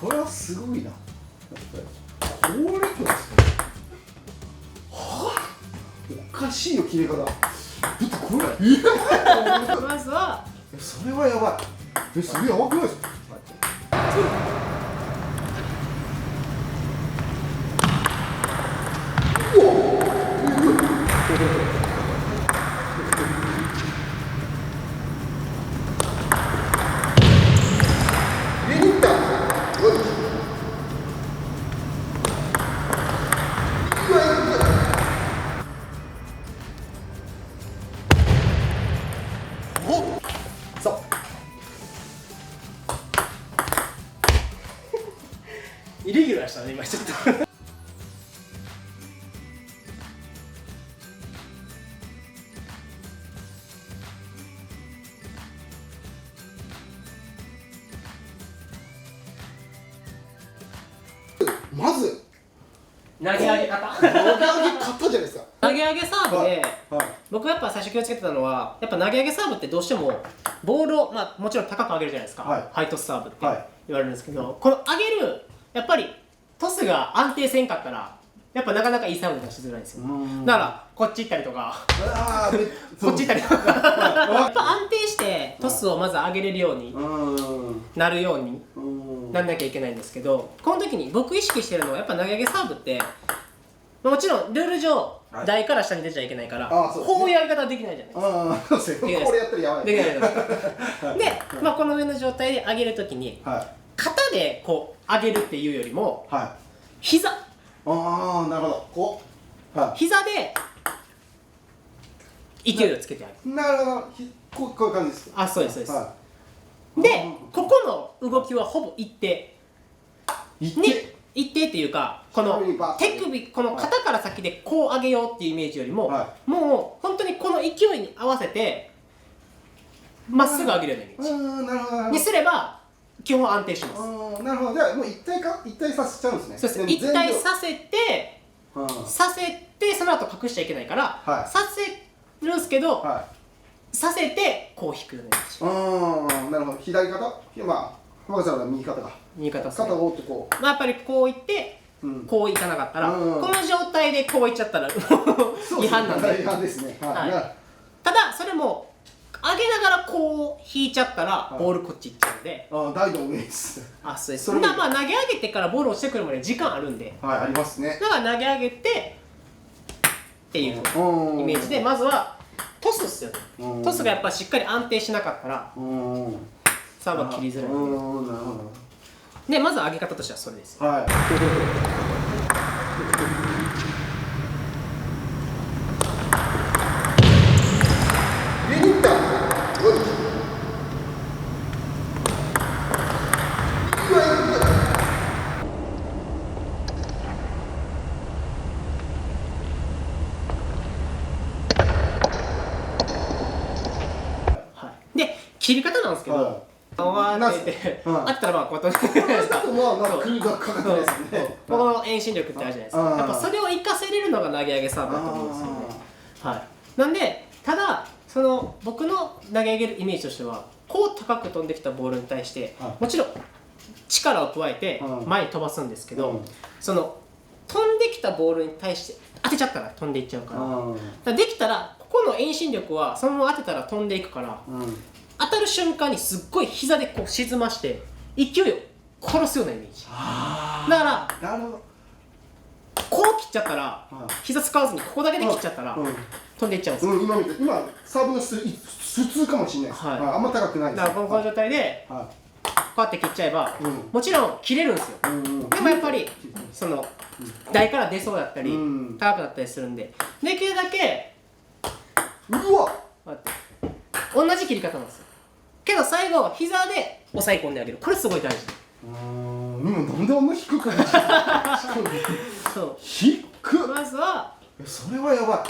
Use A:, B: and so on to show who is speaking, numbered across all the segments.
A: これはすごいな。これですね。はあ、おかしいよ切れ方。だってこれ
B: まずは
A: それはやばい。すげえやばくないですか。
B: イレギュラーしたね今ちょっと
A: まず
B: 投げ上げ方
A: 投げ上げ方じゃないですか。
B: 投げ上げサーブで、
A: はい
B: 僕やっぱ最初気をつけてたのはやっぱ投げ上げサーブってどうしてもボールを、もちろん高く上げるじゃないですか、
A: はい
B: ハイトスサーブって
A: はい
B: 言われるんですけど、この上げるやっぱりトスが安定せんかったらやっぱなかなかいいサーブ出しづらいんですよ。だからこっち行ったりとかこっち行ったりとかやっぱ安定してトスをまず上げれるようになるようになんなきゃいけないんですけど、この時に僕意識してるのはやっぱ投げ上げサーブってもちろんルール上台から下に出ちゃいけないからこういうやり方はできないじゃないですか。
A: そうですね。これやったらやばい。
B: できないで、この上の状態で上げる時に肩でこう上げるっていうよりも膝
A: なるほど。こう
B: 膝で勢いをつけてあげる。
A: なるほど。こういう感じです。
B: あ、そうですそうです。で、ここの動きはほぼ一定一定っていうか、この手首、この肩から先でこう上げようっていうイメージよりも、もう本当にこの勢いに合わせてまっすぐ上げるようなイメージ
A: なるほど。
B: にすれば基本安定します。
A: なるほど。じゃあもう一体させちゃうんですね。
B: そうです。一体させてその後隠しちゃいけないからさせるんですけど、させてこう引くようなイメージ。
A: なるほど。左肩、浜口さんは右肩か。
B: 右肩ですね。
A: 肩を折ってこう。
B: やっぱりこういってこういかなかったら、この状態でこういっちゃったら違反なんで。
A: 違反ですね。
B: ただそれも上げながらこう引いちゃったらボールこっち行っちゃうんで。
A: 大の上です。
B: そうです。投げ上げてからボール落ちてくるまで時間あるんで。
A: ありますね。
B: だから投げ上げてっていうイメージで、まずはトスですよね。トスがやっぱしっかり安定しなかったらサーブは切りづらい。で、まず上げ方としてはそれです。で、切り方なんですけど、わーって言って、あったらこうやって
A: 国がかかってないですね。
B: この遠心力ってあるじゃないですか。やっぱそれを活かせれるのが投げ上げサーブだと思うんですよね。なんで、ただ僕の投げ上げるイメージとしては、こう高く飛んできたボールに対してもちろん力を加えて前に飛ばすんですけど、その飛んできたボールに対して当てちゃったら飛んでいっちゃうからできたらここの遠心力はそのまま当てたら飛んでいくから、当たる瞬間にすっごい膝でこう沈まして勢いを殺すようなイメージだから、こう切っちゃったら膝使わずにここだけで切っちゃったら飛んでいっちゃうんですよ。
A: 今サーブの普通かもしれないです。あんま高くないです。
B: だからこの状態でこうやって切っちゃえばもちろん切れるんですよ。でもやっぱり台から出そうだったり高くなったりするんで、できるだけ同じ切り方なんですよ。けど最後は膝で押さえ込んであげる。これすごい大事。
A: なんであんな低くない？低く。
B: まずは
A: それはやば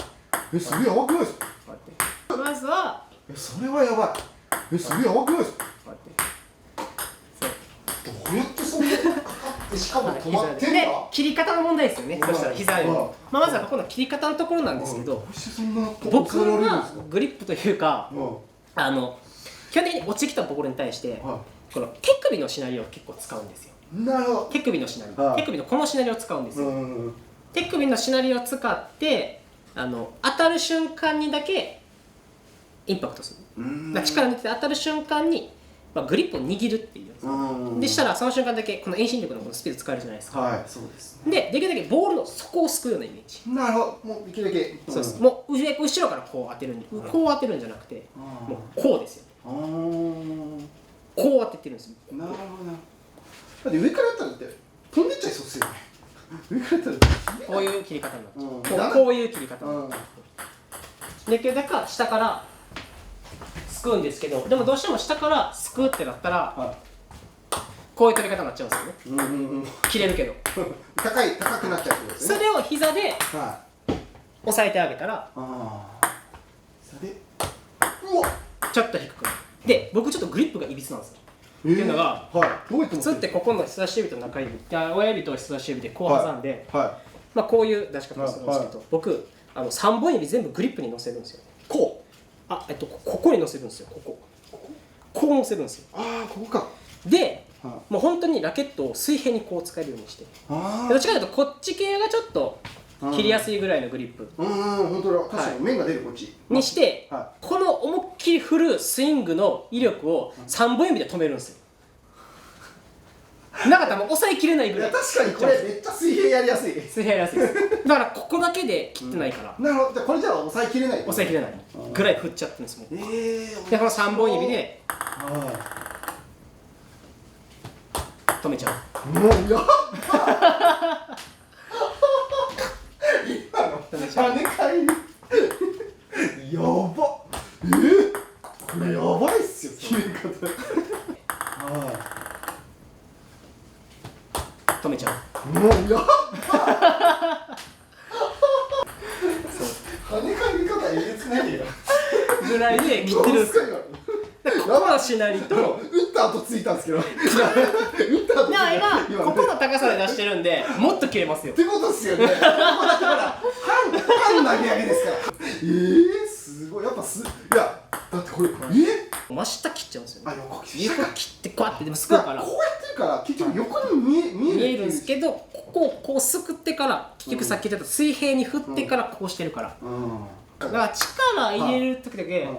A: い。それやばくないですか？
B: まずは
A: それはやばい。それやばくないですか？どうやってそんなかかってしかも止まってんだ？
B: 切り方の問題ですよね。そしたら膝よりまずはこの切り方のところなんですけど、僕はグリップというか基本的に落ちてきたボールに対してこの手首のシナリオを結構使うんですよ。
A: なるほど。
B: 手首のしなり、
A: はい
B: 手首のこのしなりを使うんですよ、
A: うん
B: 手首のしなりを使って当たる瞬間にだけインパクトする、だから力抜いて当たる瞬間に、グリップを握るっていう、でしたらその瞬間だけこの遠心力のこのスピード使えるじゃないですか、
A: はい、そうです
B: でできるだけボールの底をすくうようなイメージ、
A: なるほど。もうできるだけ
B: そうです、もう後ろからこう当てるんで、こう当てるんじゃなくて、もうこうですよ、
A: ああ、
B: こう当ててるんですよ。
A: なるほどな。だって上からやったらって飛んでっちゃいそうっすよね。上からやったら
B: こういう切り方になっちゃう、
A: うん
B: こういう切り方になっちゃう、できるだけ下からすくうんですけど、でもどうしても下からすくうってなったら、
A: は
B: こういう取り方になっちゃうんですよね、
A: い。うん。
B: 切れるけど
A: 高くなっちゃうってことですね。
B: それを膝で
A: はい。
B: 押さえてあげたら
A: ああ。それで、うわ。
B: ちょっと低くなる。で僕ちょっとグリップがいびつなんですよ、っていうのが、
A: はい。どうやって
B: 普通ってここの人差し指と中指、親指と人差し指でこう挟んで、
A: は
B: こういう出し方をするんですけど、僕3本指全部グリップに乗せるんですよ。
A: こう。
B: ここに乗せるんですよ。こう乗せるんですよ。
A: ああ、ここか。
B: で、
A: は
B: もう本当にラケットを水平にこう使えるようにして、
A: あ
B: どっちかというとこっち系がちょっと切りやすいぐらいのグリップ
A: 本当だ。確かに面が出るこっち。
B: にして、
A: は
B: この思いっきり振るスイングの威力を3本指で止めるんですよ。なかったらもう抑えきれない
A: い。
B: ぐらい。
A: 確かにこれめっちゃ水平やりやすい。
B: 水平やりやすいです。だからここだけで切ってないから、
A: なるほど。じゃあこれじゃあ抑えきれない。
B: 抑えきれないぐらい振っちゃってるんですもん。
A: で
B: でこの3本指で
A: は
B: 止めちゃう。
A: い。もうやっば。今の跳ね返り。やば。これやばいっすよ。決め方。は
B: 止めちゃう。
A: い。もうやっば。跳ね返り方えげつないよ。
B: ぐらいで切ってるんですよ。ここのしなりと、
A: 打った後ついたんですけど。打った後。
B: 今ここの高さで出してるんで、もっと切れますよ
A: っ。てことっすよね。ここだってほら、半投げ上げですから。すごい。やっぱいや、だってこれ、
B: 真下切っちゃうんですよね。
A: 横
B: 横切ってこうやってでもすくうから
A: こうやってるから結局横に見える
B: 見えるんですけど、ここをこうすくってから結局さっき言った水平に振ってからこうしてるから、だから力入れる時だけ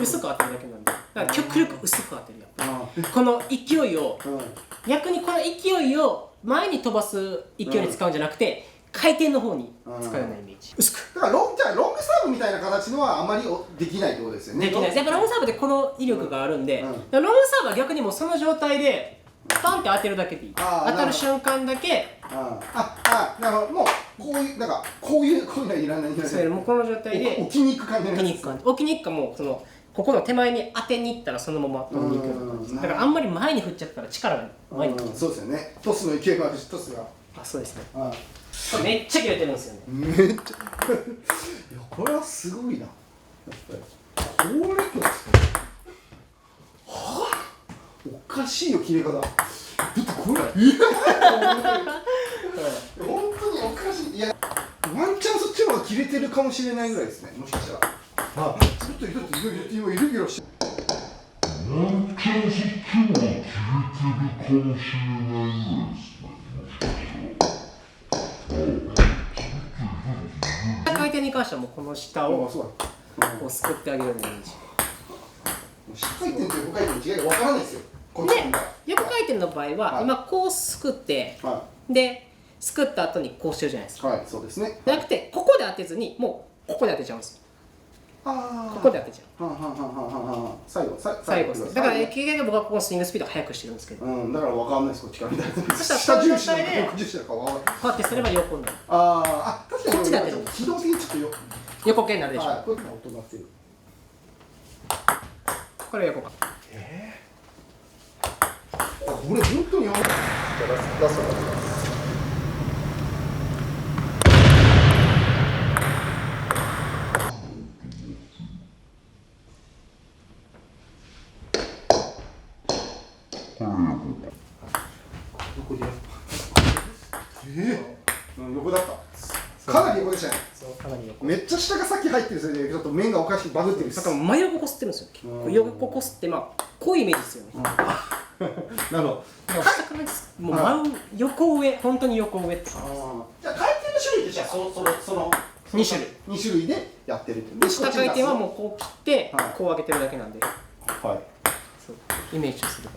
B: 薄く当てるだけなんで、だから極力薄く当てるやっぱこの勢いを、逆にこの勢いを前に飛ばす勢いに使うんじゃなくて、回転の方に使うようなイメージ、薄く。
A: だからロングサーブみたいな形のはあまりできないってことですよね。
B: できないです。やっぱロングサーブでこの威力があるんで、ロングサーブは逆にもうその状態でパンって当てるだけでいい。当たる瞬間だけ。
A: なるほど。もうこういうなんかこういうのいらない。
B: そうもうこの状態で
A: 置きに行く感じ。
B: 置きに行く感じ。置きに行くかもうここの手前に当てに行ったらそのまま飛んでいくような感じ。だからあんまり前に振っちゃったら力が前に来て。
A: そうですよね。トスの勢いもあるし、トスが。
B: そうですね。めっちゃ切れてるんですよね。
A: めっちゃ。いやこれはすごいな。やっぱりこれですね。はあ。おかしいよ切れ方。だってこれ。本当におかしい。いやワンチャンそっちの方が切れてるかもしれないぐらいですね。もしかしたら。ちょっと今イライラして。ワンチャンそっちの方が切れてるかもしれないぐらいですね。
B: 回転に関してはもうこの下をこうすくってあげるようなイメージ。
A: 下回転と横回転の違いがわからないですよ。
B: で横回転の場合は今こうすくってですくった後にこうしてるじゃないですか。
A: はい、そうですね。
B: じゃなくてここで当てずにもうここで当てちゃうんですよ。ここで当てちゃう。
A: 最後
B: ですね。だから結局僕はこのスイングスピード速くしてるんですけど。
A: だからわかんないですこっちからみたいな。
B: そしたらこの状態で
A: 下重視だからわかんない。
B: こうやってすれば横になる。
A: 確かに
B: こっちで当てる。
A: 機動的にちょっと
B: 横系になるでしょ。
A: はい、こういうの音になってる。
B: これ横か。
A: これ本当にやばい。じゃあラストかけます。横でや横だった。かなり横でしたね。
B: そうかなり横。
A: めっちゃ下が先入ってるせいでちょっと面がおかしくバグってる。
B: だから真横こすってるんですよ。横こすってこういうイメージですよね。
A: なるほど。
B: でも下からもう横上、本当に横上って感じです。
A: じゃあ回転の種類ってじゃあその
B: 2種類。
A: 2種類でやってるって。
B: で下回転はもうこう切って
A: はい
B: こう上げてるだけなんで、
A: はい。
B: そうイメージをすると。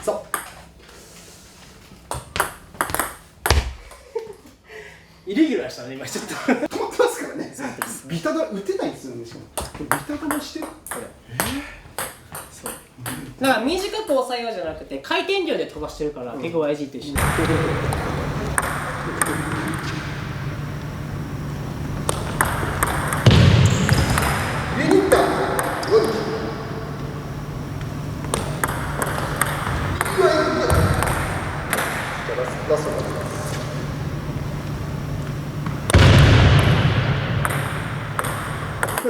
A: そう。
B: イレギュラーしたね今ちょっと。
A: 止まってますからね。ビタ玉打てないんですよね。しかもこれビタ玉してる。
B: これそうだから短く抑えようじゃなくて回転量で飛ばしてるから、結構 YG と一緒に。
A: 上に行った。ラスト。い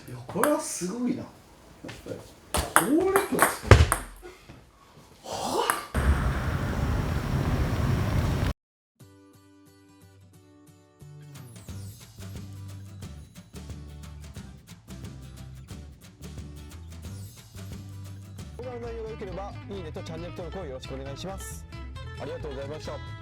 A: やこれはすごいな。やっぱりこれと
C: 動画の内容が良ければいいねとチャンネル登録をよろしくお願いします。ありがとうございました。